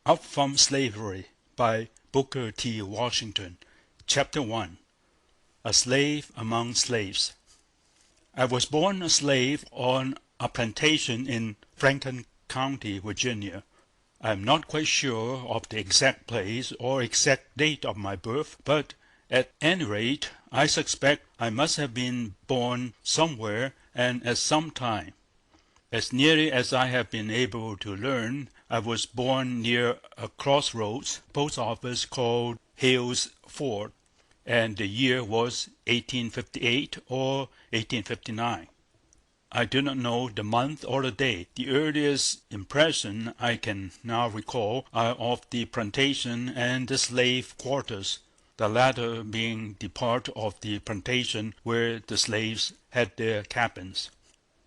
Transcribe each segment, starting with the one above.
Up from Slavery by Booker T. Washington. Chapter 1. A Slave Among Slaves. I was born a slave on a plantation in Franklin County, Virginia. I am not quite sure of the exact place or exact date of my birth, but at any rate I suspect I must have been born somewhere and at some time. As nearly as I have been able to learn, I was born near a crossroads post office called Hales Ford, and the year was 1858 or 1859. I do not know the month or the day. The earliest impressions I can now recall are of the plantation and the slave quarters, the latter being the part of the plantation where the slaves had their cabins.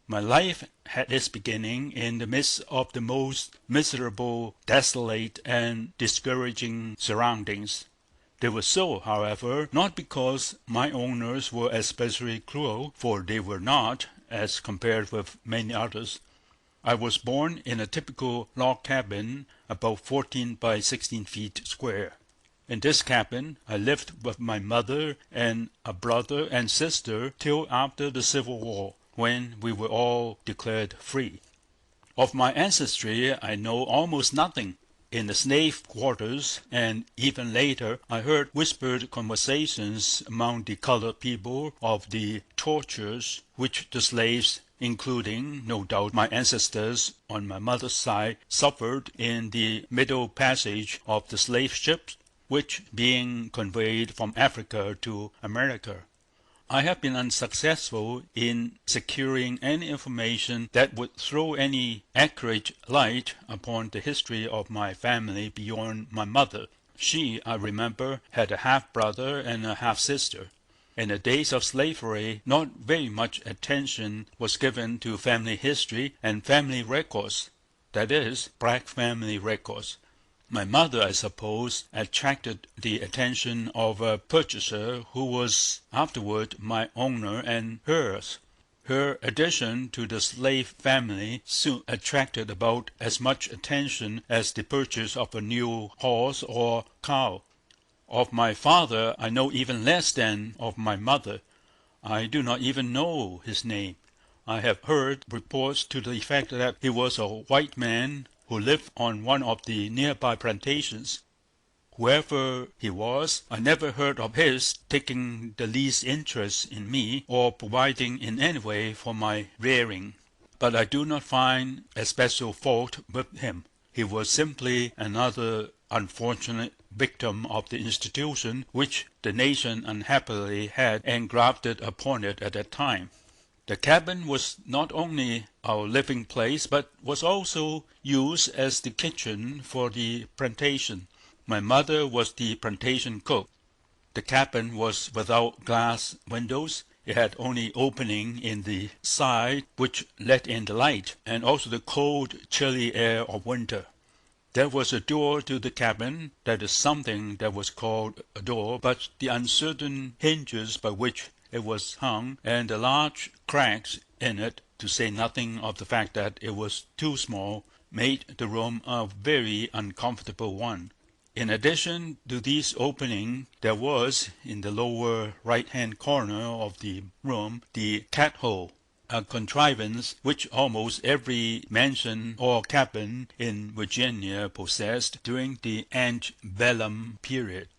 My life had its beginning in the midst of the most miserable, desolate, and discouraging surroundings. They were so, however, not because my owners were especially cruel, for they were not, as compared with many others. I was born in a typical log cabin about 14 by 16 feet square. In this cabin I lived with my mother and a brother and sister till after the Civil War, when we were all declared free. Of my ancestry I know almost nothing. In the slave quarters, and even later, I heard whispered conversations among the colored people of the tortures which the slaves, including, no doubt, my ancestors on my mother's side, suffered in the middle passage of the slave ships, which being conveyed from Africa to America. I have been unsuccessful in securing any information that would throw any accurate light upon the history of my family beyond my mother. She, I remember, had a half-brother and a half-sister. In the days of slavery, not very much attention was given to family history and family records, that is, black family records. My mother, I suppose, attracted the attention of a purchaser who was afterward my owner and hers. Her addition to the slave family soon attracted about as much attention as the purchase of a new horse or cow. Of my father I know even less than of my mother. I do not even know his name. I have heard reports to the effect that he was a white man who lived on one of the nearby plantations. Whoever he was, I never heard of his taking the least interest in me or providing in any way for my rearing. But I do not find especial fault with him. He was simply another unfortunate victim of the institution which the nation unhappily had engrafted upon it at that time. The cabin was not only our living place, but was also used as the kitchen for the plantation. My mother was the plantation cook. The cabin was without glass windows. It had only opening in the side which let in the light, and also the cold, chilly air of winter. There was a door to the cabin, that is, something that was called a door, but the uncertain hinges by which it was hung, and the large cracks in it, to say nothing of the fact that it was too small, made the room a very uncomfortable one. In addition to these openings, there was, in the lower right-hand corner of the room, the cat-hole, a contrivance which almost every mansion or cabin in Virginia possessed during the antebellum period.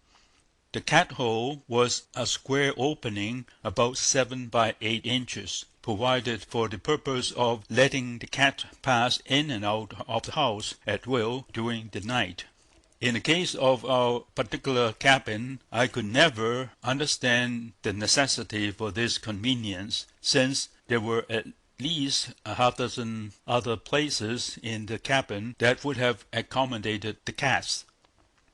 The cat-hole was a square opening about 7 by 8 inches, provided for the purpose of letting the cat pass in and out of the house at will during the night. In the case of our particular cabin, I could never understand the necessity for this convenience, since there were at least a half-dozen other places in the cabin that would have accommodated the cats.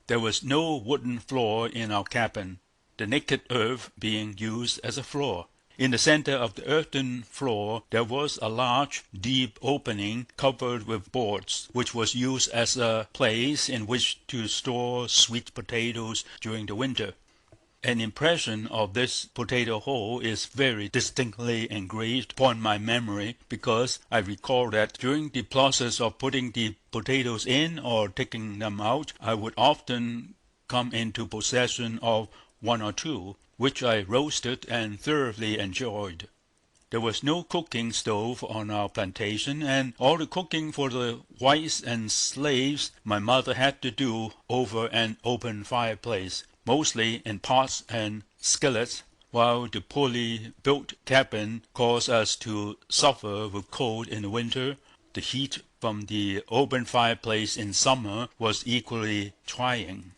There was no wooden floor in our cabin, the naked earth being used as a floor. In the center of the earthen floor there was a large, deep opening covered with boards, which was used as a place in which to store sweet potatoes during the winter. An impression of this potato hole is very distinctly engraved upon my memory, because I recall that during the process of putting the potatoes in or taking them out, I would often come into possession of one or two, which I roasted and thoroughly enjoyed. There was no cooking stove on our plantation, and all the cooking for the whites and slaves my mother had to do over an open fireplace, mostly in pots and skillets, while the poorly built cabin caused us to suffer with cold in the winter. The heat from the open fireplace in summer was equally trying.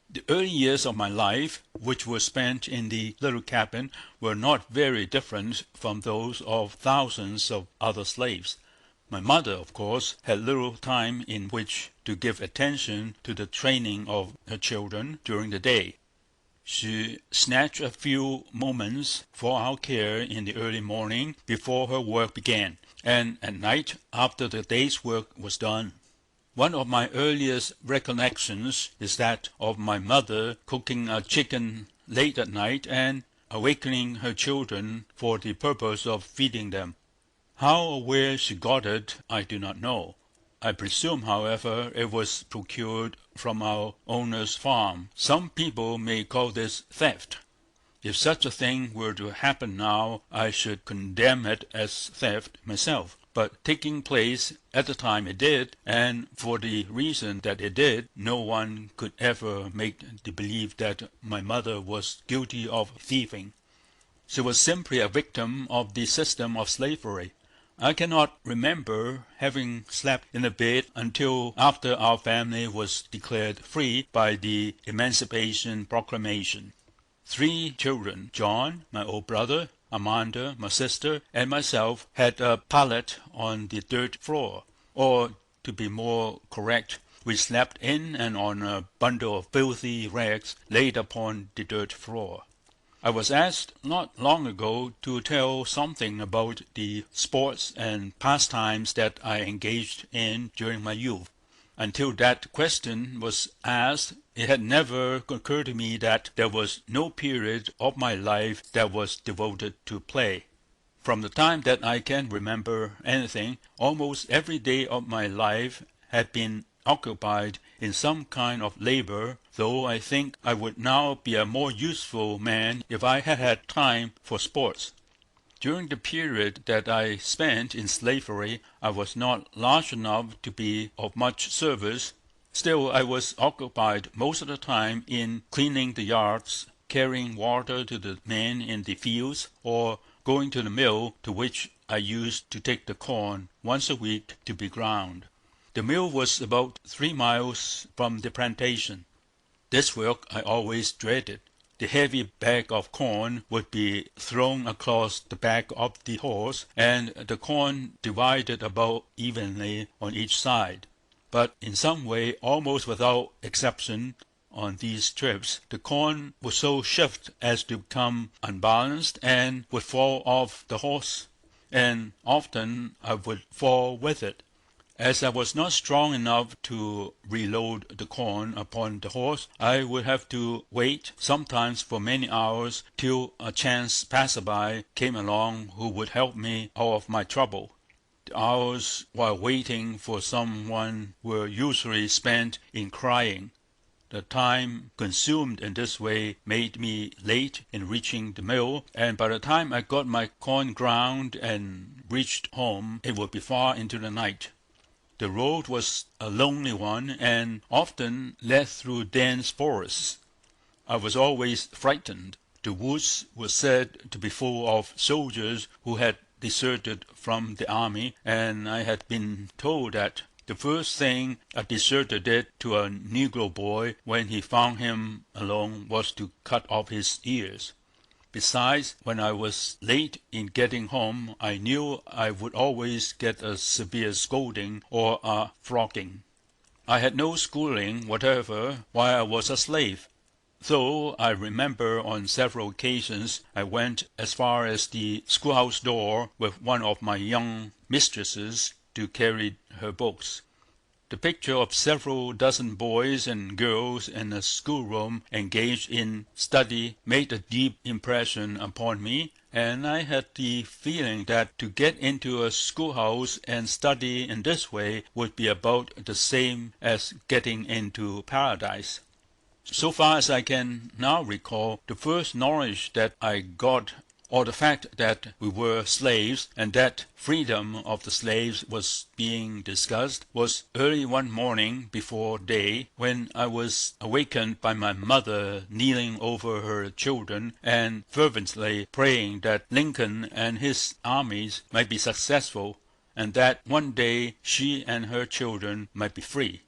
The early years of my life, which were spent in the little cabin, were not very different from those of thousands of other slaves. My mother, of course, had little time in which to give attention to the training of her children during the day. She snatched a few moments for our care in the early morning before her work began, and at night after the day's work was done. One of my earliest recollections is that of my mother cooking a chicken late at night and awakening her children for the purpose of feeding them. How or where she got it I do not know. I presume, however, it was procured from our owner's farm. Some people may call this theft. If such a thing were to happen now, I should condemn it as theft myself. But taking place at the time it did, and for the reason that it did, no one could ever make the belief that my mother was guilty of thieving. She was simply a victim of the system of slavery. I cannot remember having slept in a bed until after our family was declared free by the Emancipation Proclamation. 3 children, John, my old brother, Amanda, my sister, and myself, had a pallet on the dirt floor, or, to be more correct, we slept in and on a bundle of filthy rags laid upon the dirt floor. I was asked not long ago to tell something about the sports and pastimes that I engaged in during my youth. Until that question was asked, it had never occurred to me that there was no period of my life that was devoted to play. From the time that I can remember anything, almost every day of my life had been occupied in some kind of labor, though I think I would now be a more useful man if I had had time for sports. During the period that I spent in slavery, I was not large enough to be of much service. Still, I was occupied most of the time in cleaning the yards, carrying water to the men in the fields, or going to the mill, to which I used to take the corn once a week to be ground. The mill was about 3 miles from the plantation. This work I always dreaded. The heavy bag of corn would be thrown across the back of the horse, and the corn divided about evenly on each side. But in some way, almost without exception, on these trips, the corn would so shift as to become unbalanced and would fall off the horse, and often I would fall with it. As I was not strong enough to reload the corn upon the horse, I would have to wait, sometimes for many hours, till a chance passer-by came along who would help me out of my trouble. The hours while waiting for some one were usually spent in crying. The time consumed in this way made me late in reaching the mill, and by the time I got my corn ground and reached home, it would be far into the night. The road was a lonely one, and often led through dense forests. I was always frightened. The woods were said to be full of soldiers who had deserted from the army, and I had been told that the first thing a deserter did to a negro boy when he found him alone was to cut off his ears. Besides, when I was late in getting home, I knew I would always get a severe scolding or a flogging. I had no schooling whatever while I was a slave, though I remember on several occasions I went as far as the schoolhouse door with one of my young mistresses to carry her books. The picture of several dozen boys and girls in a schoolroom engaged in study made a deep impression upon me, and I had the feeling that to get into a schoolhouse and study in this way would be about the same as getting into paradise. So far as I can now recall, the first knowledge that I got, or the fact that we were slaves and that freedom of the slaves was being discussed, was early one morning before day, when I was awakened by my mother kneeling over her children and fervently praying that Lincoln and his armies might be successful, and that one day she and her children might be free.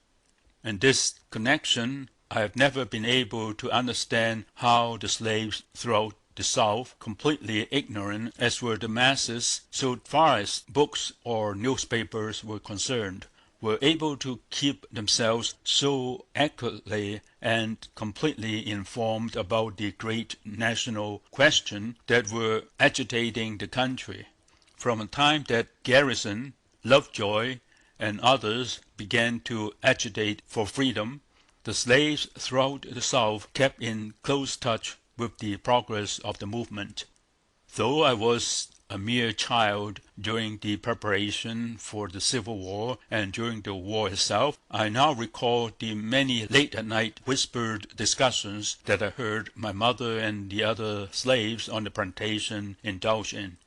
In this connection, I have never been able to understand how the slaves throughout the South, completely ignorant as were the masses so far as books or newspapers were concerned, were able to keep themselves so accurately and completely informed about the great national question that were agitating the country. From the time that Garrison, Lovejoy, and others began to agitate for freedom, the slaves throughout the South kept in close touch with the progress of the movement. Though I was a mere child during the preparation for the Civil War and during the war itself, I now recall the many late-at-night whispered discussions that I heard my mother and the other slaves on the plantation indulge in.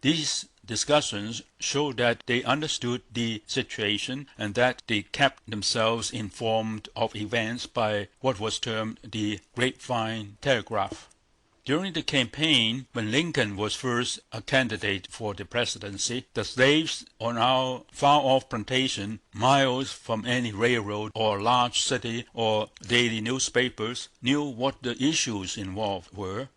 These discussions show that they understood the situation and that they kept themselves informed of events by what was termed the grapevine telegraph. During the campaign, when Lincoln was first a candidate for the presidency, the slaves on our far-off plantation, miles from any railroad or large city or daily newspapers, knew what the issues involved were.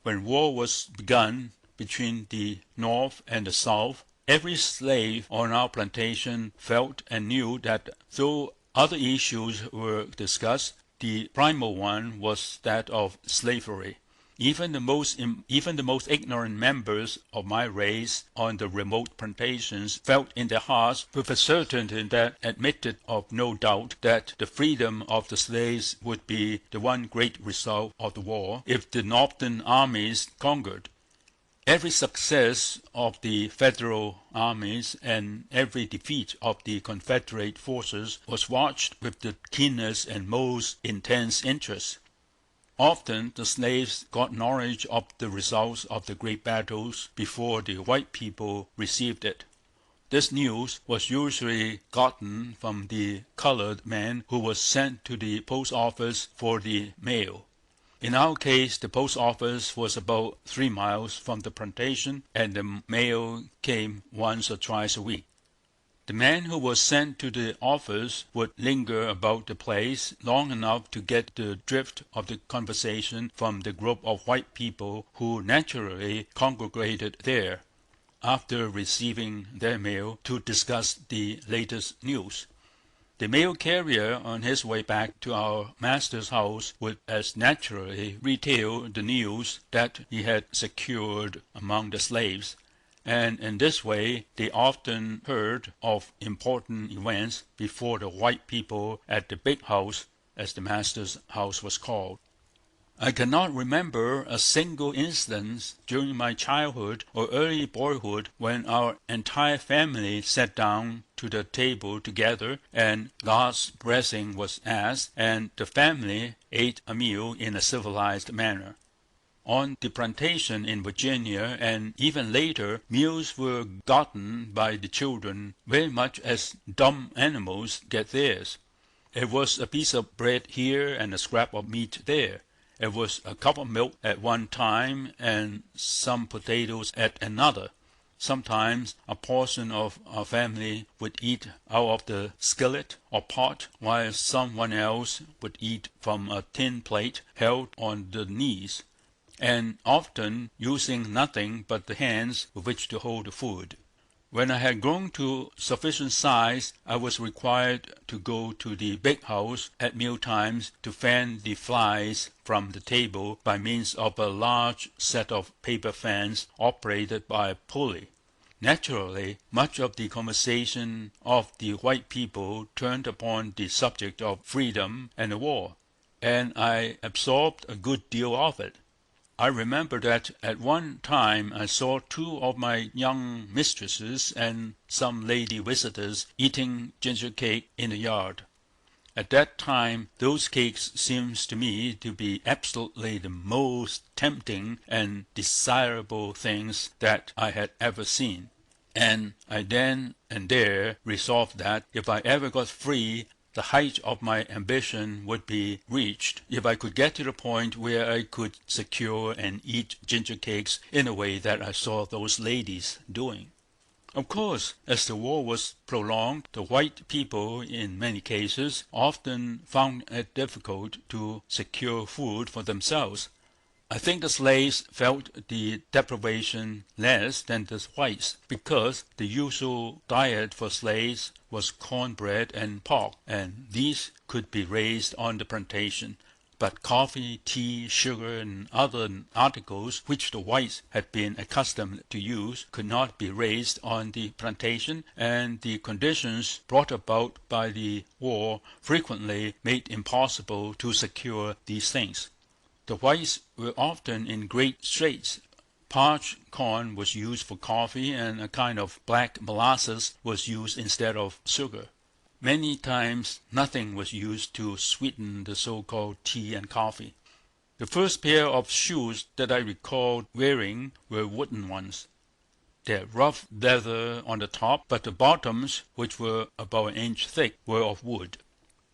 When war was begun between the North and the South, every slave on our plantation felt and knew that though other issues were discussed, the primal one was that of slavery. Even the most ignorant members of my race on the remote plantations felt in their hearts with a certainty that admitted of no doubt that the freedom of the slaves would be the one great result of the war if the Northern armies conquered. Every success of the Federal armies and every defeat of the Confederate forces was watched with the keenest and most intense interest. Often the slaves got knowledge of the results of the great battles before the white people received it. This news was usually gotten from the colored man who was sent to the post office for the mail. In our case, the post office was about 3 miles from the plantation, and the mail came once or twice a week. The man who was sent to the office would linger about the place long enough to get the drift of the conversation from the group of white people who naturally congregated there, after receiving their mail, to discuss the latest news. The mail carrier on his way back to our master's house would as naturally retail the news that he had secured among the slaves, and in this way they often heard of important events before the white people at the big house, as the master's house was called. I cannot remember a single instance during my childhood or early boyhood when our entire family sat down to the table together and God's blessing was asked, and the family ate a meal in a civilized manner. On the plantation in Virginia, and even later, meals were gotten by the children very much as dumb animals get theirs. It was a piece of bread here and a scrap of meat there. It was a cup of milk at one time and some potatoes at another. Sometimes a portion of our family would eat out of the skillet or pot, while someone else would eat from a tin plate held on the knees, and often using nothing but the hands with which to hold the food. When I had grown to sufficient size, I was required to go to the big house at meal times to fan the flies from the table by means of a large set of paper fans operated by a pulley. Naturally, much of the conversation of the white people turned upon the subject of freedom and the war, and I absorbed a good deal of it. I remember that at one time I saw two of my young mistresses and some lady visitors eating ginger cake in the yard. At that time those cakes seemed to me to be absolutely the most tempting and desirable things that I had ever seen, and I then and there resolved that if I ever got free the height of my ambition would be reached if I could get to the point where I could secure and eat ginger cakes in the way that I saw those ladies doing. Of course, as the war was prolonged, the white people in many cases often found it difficult to secure food for themselves. I think the slaves felt the deprivation less than the whites, because the usual diet for slaves was cornbread and pork, and these could be raised on the plantation. But coffee, tea, sugar, and other articles which the whites had been accustomed to use could not be raised on the plantation, and the conditions brought about by the war frequently made it impossible to secure these things. The whites were often in great straits. Parched corn was used for coffee, and a kind of black molasses was used instead of sugar. Many times nothing was used to sweeten the so-called tea and coffee. The first pair of shoes that I recalled wearing were wooden ones. They had rough leather on the top, but the bottoms, which were about an inch thick, were of wood.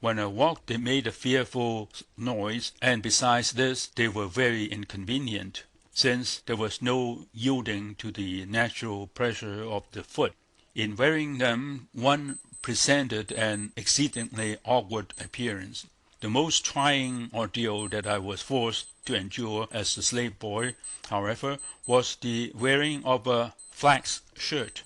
When I walked they made a fearful noise, and besides this they were very inconvenient, since there was no yielding to the natural pressure of the foot. In wearing them one presented an exceedingly awkward appearance. The most trying ordeal that I was forced to endure as a slave boy, however, was the wearing of a flax shirt.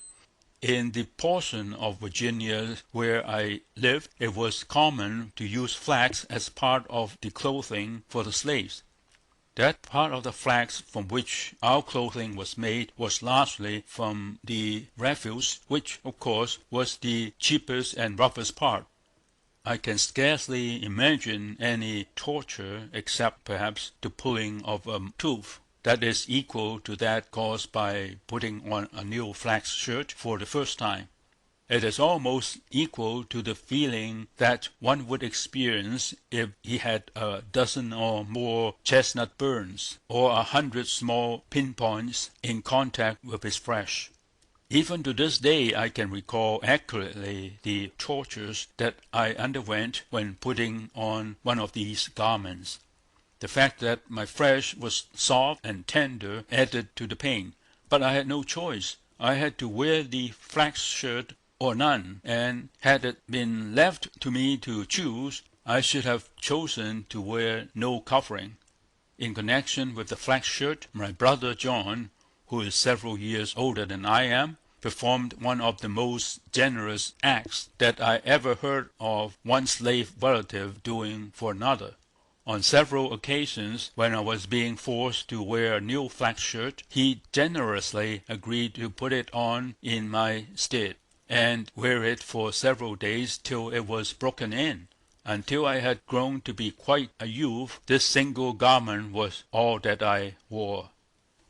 In the portion of Virginia where I lived, it was common to use flax as part of the clothing for the slaves. That part of the flax from which our clothing was made was largely from the refuse, which, of course, was the cheapest and roughest part. I can scarcely imagine any torture, except perhaps the pulling of a tooth, that is equal to that caused by putting on a new flax shirt for the first time. It is almost equal to the feeling that one would experience if he had a dozen or more chestnut burns, or 100 small pinpoints in contact with his flesh. Even to this day I can recall accurately the tortures that I underwent when putting on one of these garments. The fact that my flesh was soft and tender added to the pain, but I had no choice. I had to wear the flax shirt or none, and had it been left to me to choose, I should have chosen to wear no covering. In connection with the flax shirt, my brother John, who is several years older than I am, performed one of the most generous acts that I ever heard of one slave relative doing for another. On several occasions, when I was being forced to wear a new flax shirt, he generously agreed to put it on in my stead, and wear it for several days till it was broken in. Until I had grown to be quite a youth, this single garment was all that I wore.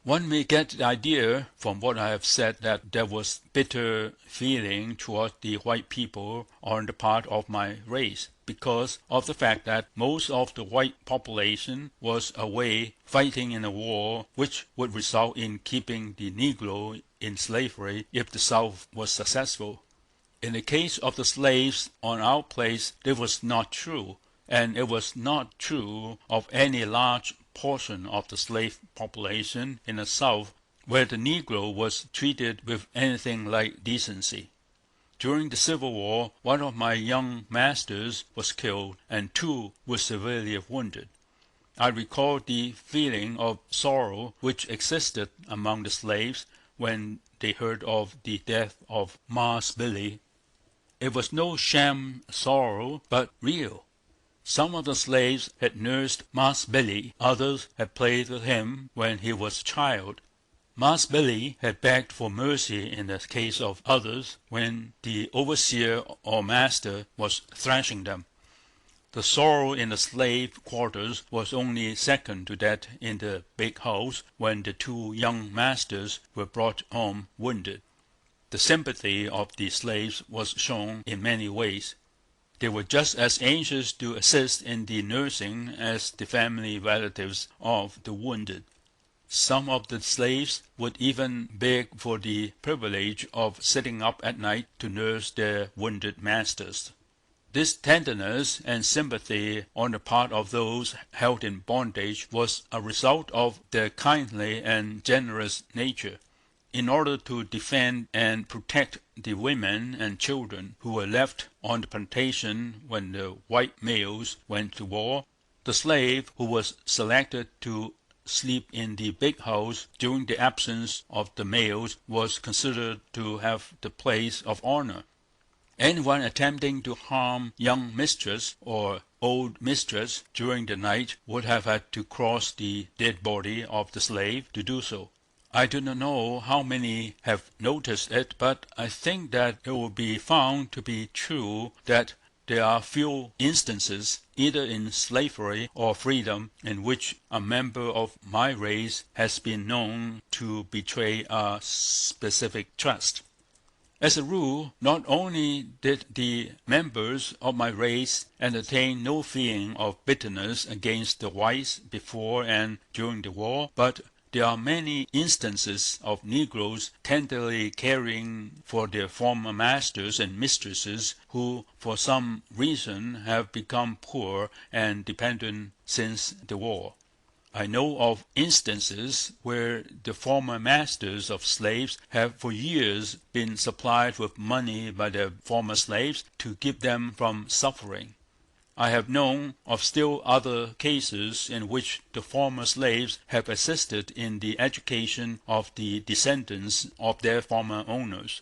One may get the idea from what I have said that there was bitter feeling toward the white people on the part of my race, because of the fact that most of the white population was away fighting in a war which would result in keeping the Negro in slavery if the South was successful. In the case of the slaves on our place, this was not true, and it was not true of any large portion of the slave population in the South, where the Negro was treated with anything like decency. During the Civil War, one of my young masters was killed, and 2 were severely wounded. I recall the feeling of sorrow which existed among the slaves when they heard of the death of Marse Billy. It was no sham sorrow, but real. Some of the slaves had nursed Marse Billy, others had played with him when he was a child. Mas Billy had begged for mercy in the case of others when the overseer or master was thrashing them. The sorrow in the slave quarters was only second to that in the big house when the two young masters were brought home wounded. The sympathy of the slaves was shown in many ways. They were just as anxious to assist in the nursing as the family relatives of the wounded. Some of the slaves would even beg for the privilege of sitting up at night to nurse their wounded masters. This tenderness and sympathy on the part of those held in bondage was a result of their kindly and generous nature. In order to defend and protect the women and children who were left on the plantation when the white males went to war, the slave who was selected to sleep in the big house during the absence of the males was considered to have the place of honor. Anyone attempting to harm young mistress or old mistress during the night would have had to cross the dead body of the slave to do so. I do not know how many have noticed it, but I think that it will be found to be true that there are few instances, either in slavery or freedom, in which a member of my race has been known to betray a specific trust. As a rule, not only did the members of my race entertain no feeling of bitterness against the whites before and during the war, but there are many instances of Negroes tenderly caring for their former masters and mistresses who, for some reason, have become poor and dependent since the war. I know of instances where the former masters of slaves have for years been supplied with money by their former slaves to keep them from suffering. I have known of still other cases in which the former slaves have assisted in the education of the descendants of their former owners.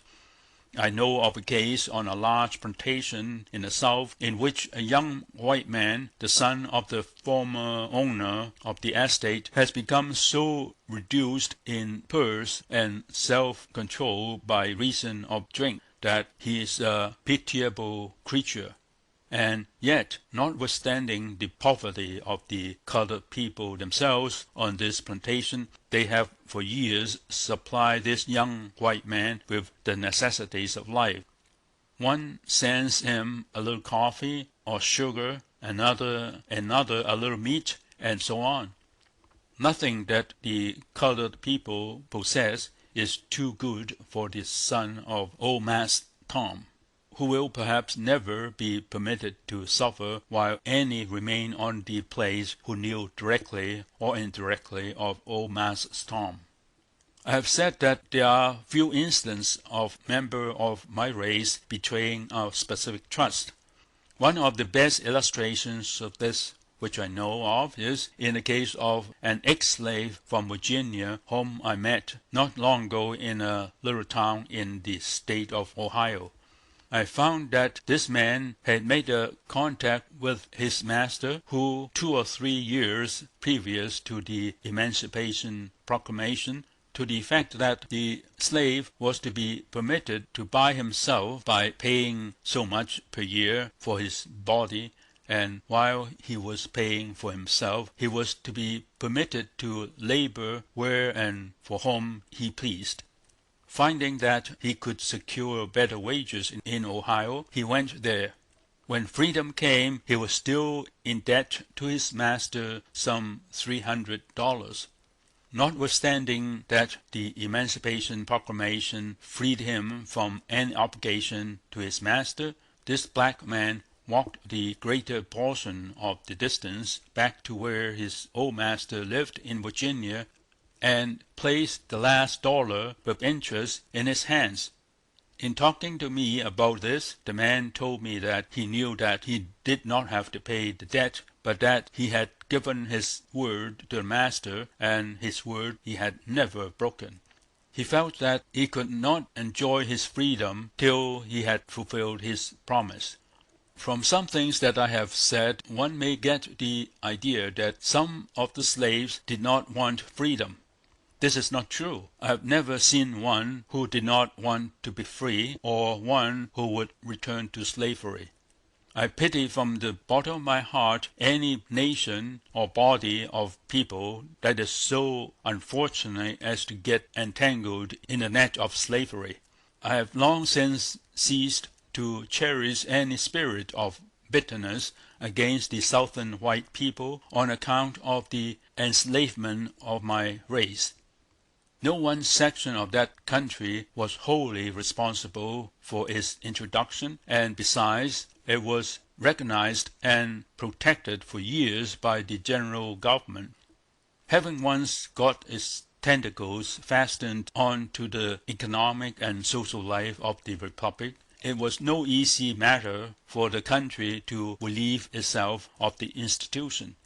I know of a case on a large plantation in the South in which a young white man, the son of the former owner of the estate, has become so reduced in purse and self-control by reason of drink that he is a pitiable creature. And yet, notwithstanding the poverty of the colored people themselves on this plantation, they have for years supplied this young white man with the necessities of life. One sends him a little coffee or sugar, another a little meat, and so on. Nothing that the colored people possess is too good for the son of old Mass Tom, who will perhaps never be permitted to suffer while any remain on the place who knew directly or indirectly of old Mass Tom. I have said that there are few instances of members of my race betraying a specific trust. One of the best illustrations of this which I know of is in the case of an ex-slave from Virginia whom I met not long ago in a little town in the state of Ohio. I found that this man had made a contact with his master, who 2 or 3 years previous to the Emancipation Proclamation, to the effect that the slave was to be permitted to buy himself by paying so much per year for his body, and while he was paying for himself, he was to be permitted to labor where and for whom he pleased. Finding that he could secure better wages in Ohio, he went there. When freedom came, he was still in debt to his master some $300. Notwithstanding that the Emancipation Proclamation freed him from any obligation to his master, this black man walked the greater portion of the distance back to where his old master lived in Virginia, and placed the last dollar with interest in his hands. In talking to me about this, the man told me that he knew that he did not have to pay the debt, but that he had given his word to the master, and his word he had never broken. He felt that he could not enjoy his freedom till he had fulfilled his promise. From some things that I have said, one may get the idea that some of the slaves did not want freedom. This is not true. I have never seen one who did not want to be free, or one who would return to slavery. I pity from the bottom of my heart any nation or body of people that is so unfortunate as to get entangled in the net of slavery. I have long since ceased to cherish any spirit of bitterness against the Southern white people on account of the enslavement of my race. No one section of that country was wholly responsible for its introduction, and besides, it was recognized and protected for years by the general government. Having once got its tentacles fastened on to the economic and social life of the Republic, it was no easy matter for the country to relieve itself of the institution.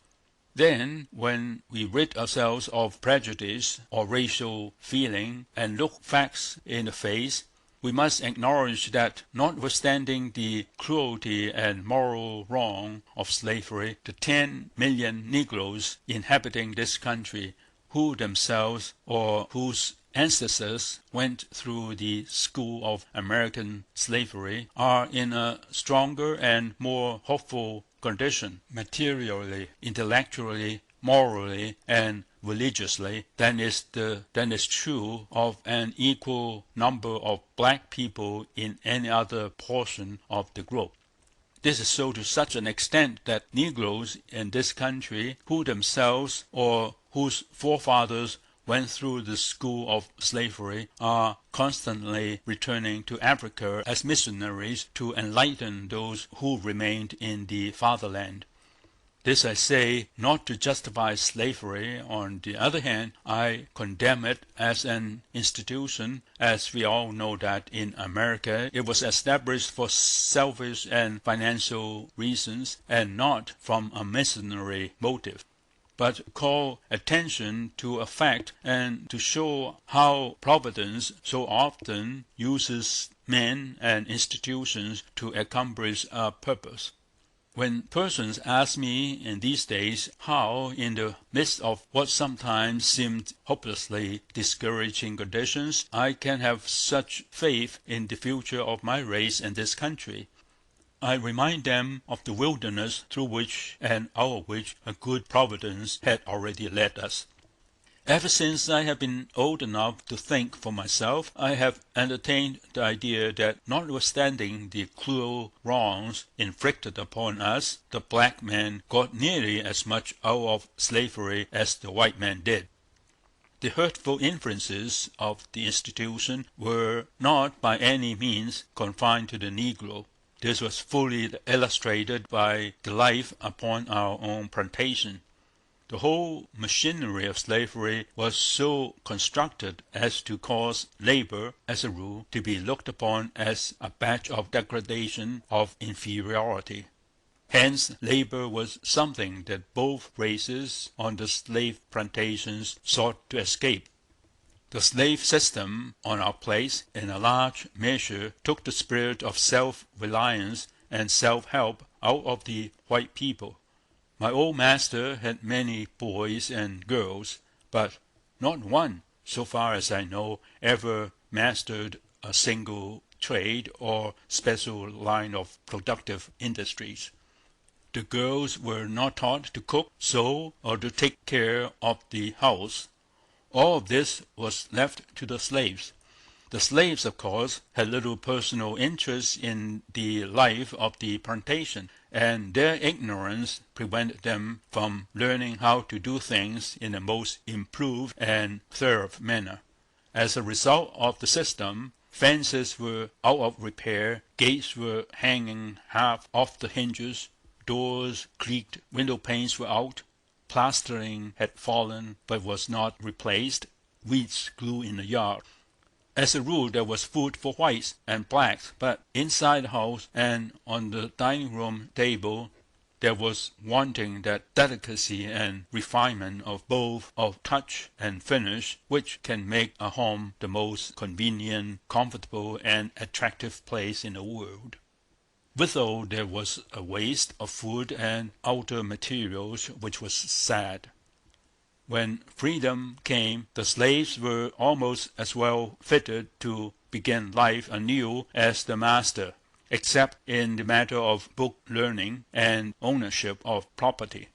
Then, when we rid ourselves of prejudice or racial feeling and look facts in the face, we must acknowledge that, notwithstanding the cruelty and moral wrong of slavery, the 10 million negroes inhabiting this country, who themselves or whose ancestors went through the school of American slavery, are in a stronger and more hopeful condition, materially, intellectually, morally, and religiously, than is true of an equal number of black people in any other portion of the globe. This is so to such an extent that Negroes in this country, who themselves or whose forefathers went through the school of slavery, are constantly returning to Africa as missionaries to enlighten those who remained in the fatherland. This I say not to justify slavery. On the other hand, I condemn it as an institution, as we all know that in America it was established for selfish and financial reasons, and not from a missionary motive. But call attention to a fact, and to show how Providence so often uses men and institutions to accomplish a purpose. When persons ask me in these days how, in the midst of what sometimes seemed hopelessly discouraging conditions, I can have such faith in the future of my race and this country, I remind them of the wilderness through which and out of which a good Providence had already led us. Ever since I have been old enough to think for myself, I have entertained the idea that, notwithstanding the cruel wrongs inflicted upon us, the black man got nearly as much out of slavery as the white man did. The hurtful influences of the institution were not by any means confined to the Negro. This was fully illustrated by the life upon our own plantation. The whole machinery of slavery was so constructed as to cause labor, as a rule, to be looked upon as a badge of degradation, of inferiority. Hence, labor was something that both races on the slave plantations sought to escape. The slave system on our place, in a large measure, took the spirit of self-reliance and self-help out of the white people. My old master had many boys and girls, but not one, so far as I know, ever mastered a single trade or special line of productive industries. The girls were not taught to cook, sew, or to take care of the house. All of this was left to the slaves. The slaves, of course, had little personal interest in the life of the plantation, and their ignorance prevented them from learning how to do things in the most improved and thorough manner. As a result of the system, fences were out of repair, gates were hanging half off the hinges, doors creaked, window panes were out, plastering had fallen but was not replaced, weeds grew in the yard. As a rule, there was food for whites and blacks, but inside the house and on the dining room table there was wanting that delicacy and refinement of both of touch and finish which can make a home the most convenient, comfortable, and attractive place in the world. Withal, there was a waste of food and outer materials which was sad. When freedom came, the slaves were almost as well fitted to begin life anew as the master, except in the matter of book learning and ownership of property.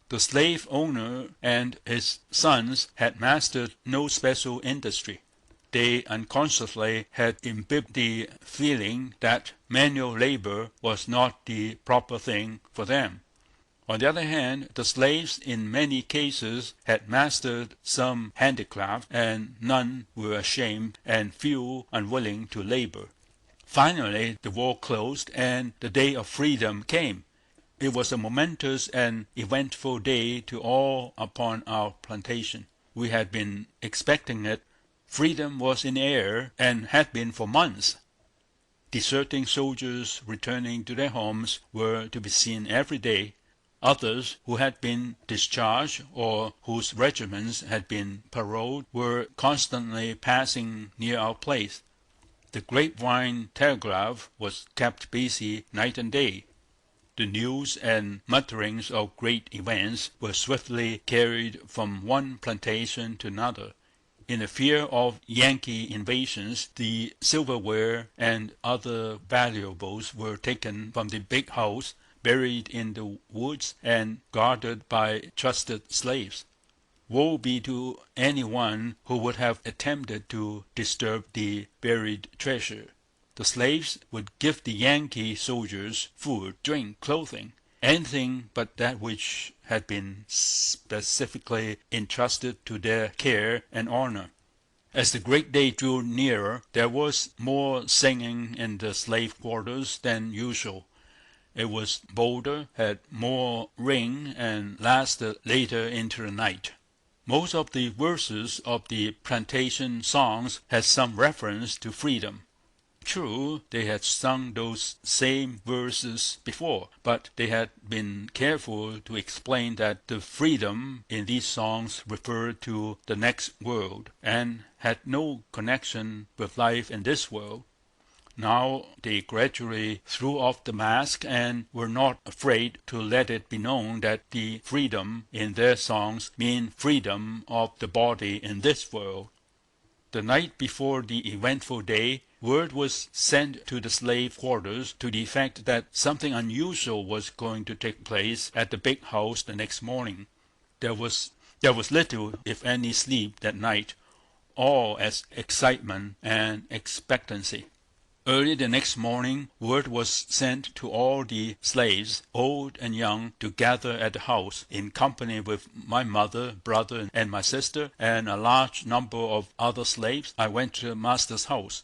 The slave owner and his sons had mastered no special industry. They unconsciously had imbibed the feeling that manual labor was not the proper thing for them. On the other hand, the slaves in many cases had mastered some handicraft, and none were ashamed and few unwilling to labor. Finally, the war closed, and the day of freedom came. It was a momentous and eventful day to all upon our plantation. We had been expecting it. Freedom was in the air, and had been for months. Deserting soldiers returning to their homes were to be seen every day. Others who had been discharged or whose regiments had been paroled were constantly passing near our place. The grapevine telegraph was kept busy night and day. The news and mutterings of great events were swiftly carried from one plantation to another. In the fear of Yankee invasions, the silverware and other valuables were taken from the big house, buried in the woods, and guarded by trusted slaves. Woe be to any one who would have attempted to disturb the buried treasure. The slaves would give the Yankee soldiers food, drink, clothing, anything but that which had been specifically entrusted to their care and honor. As the great day drew nearer, there was more singing in the slave quarters than usual. It was bolder, had more ring, and lasted later into the night. Most of the verses of the plantation songs had some reference to freedom. True, they had sung those same verses before, but they had been careful to explain that the freedom in these songs referred to the next world, and had no connection with life in this world. Now they gradually threw off the mask, and were not afraid to let it be known that the freedom in their songs meant freedom of the body in this world. The night before the eventful day, word was sent to the slave quarters to the effect that something unusual was going to take place at the big house the next morning. There was little, if any, sleep that night, all as excitement and expectancy. Early the next morning, word was sent to all the slaves, old and young, to gather at the house, in company with my mother, brother, and my sister, and a large number of other slaves. I went to the master's house.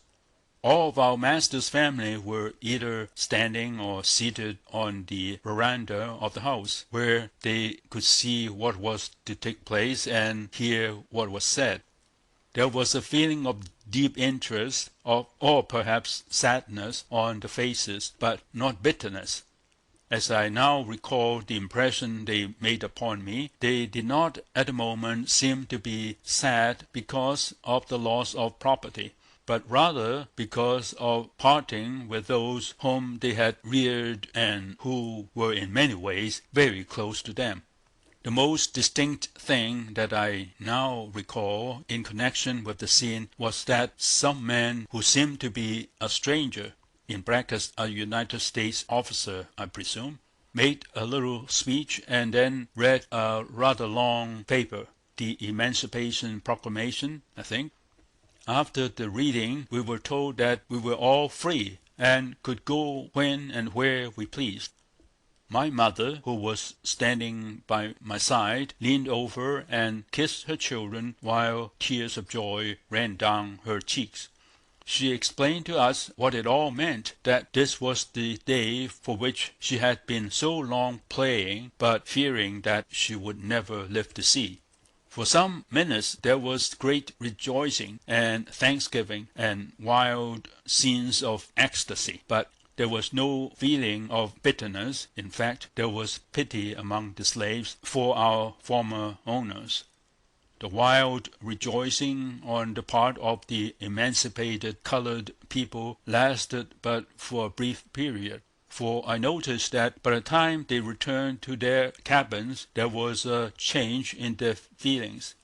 All of our master's family were either standing or seated on the veranda of the house, where they could see what was to take place and hear what was said. There was a feeling of deep interest, or perhaps sadness, on the faces, but not bitterness. As I now recall the impression they made upon me, they did not at the moment seem to be sad because of the loss of property, but rather because of parting with those whom they had reared and who were in many ways very close to them. The most distinct thing that I now recall in connection with the scene was that some man who seemed to be a stranger, in brackets a United States officer, I presume, made a little speech and then read a rather long paper, the Emancipation Proclamation, I think. After the reading, we were told that we were all free and could go when and where we pleased. My mother, who was standing by my side, leaned over and kissed her children while tears of joy ran down her cheeks. She explained to us what it all meant, that this was the day for which she had been so long praying, but fearing that she would never live to see. For some minutes there was great rejoicing and thanksgiving and wild scenes of ecstasy, but there was no feeling of bitterness. In fact, there was pity among the slaves for our former owners. The wild rejoicing on the part of the emancipated colored people lasted but for a brief period. for I noticed that by the time they returned to their cabins there was a change in their feelings.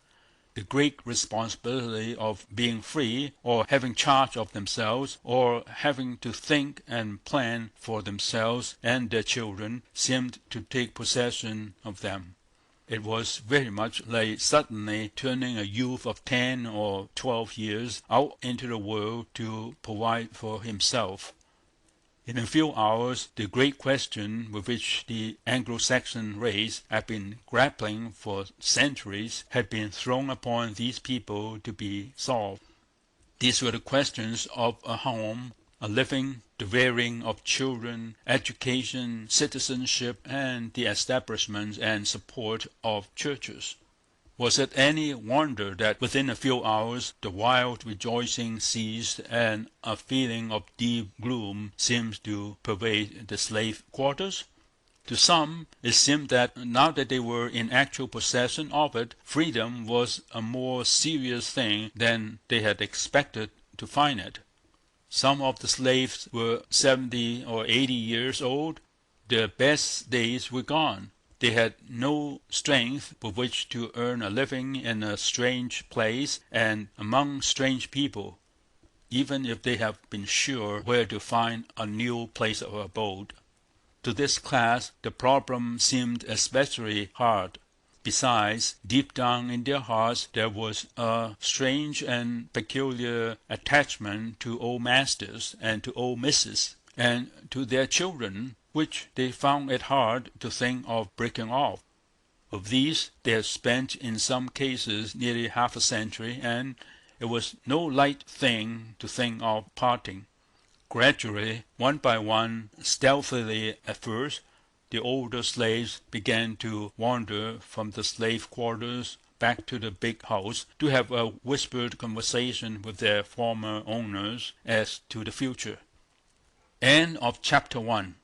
The great responsibility of being free, or having charge of themselves, or having to think and plan for themselves and their children, seemed to take possession of them. It was very much like suddenly turning a youth of 10 or 12 years out into the world to provide for himself. In a few hours the great question with which the Anglo-Saxon race had been grappling for centuries had been thrown upon these people to be solved. These were the questions of a home, a living, the rearing of children, education, citizenship, and the establishment and support of churches. Was it any wonder that within a few hours the wild rejoicing ceased and a feeling of deep gloom seemed to pervade the slave quarters? To some it seemed that now that they were in actual possession of it, freedom was a more serious thing than they had expected to find it. Some of the slaves were 70 or 80 years old. Their best days were gone. They had no strength with which to earn a living in a strange place and among strange people, even if they had been sure where to find a new place of abode. To this class the problem seemed especially hard. Besides, deep down in their hearts there was a strange and peculiar attachment to old masters and to old misses, and to their children, which they found it hard to think of breaking off. Of these they had spent in some cases nearly half a century, and it was no light thing to think of parting. Gradually, one by one, stealthily at first, the older slaves began to wander from the slave quarters back to the big house to have a whispered conversation with their former owners as to the future. End of Chapter 1.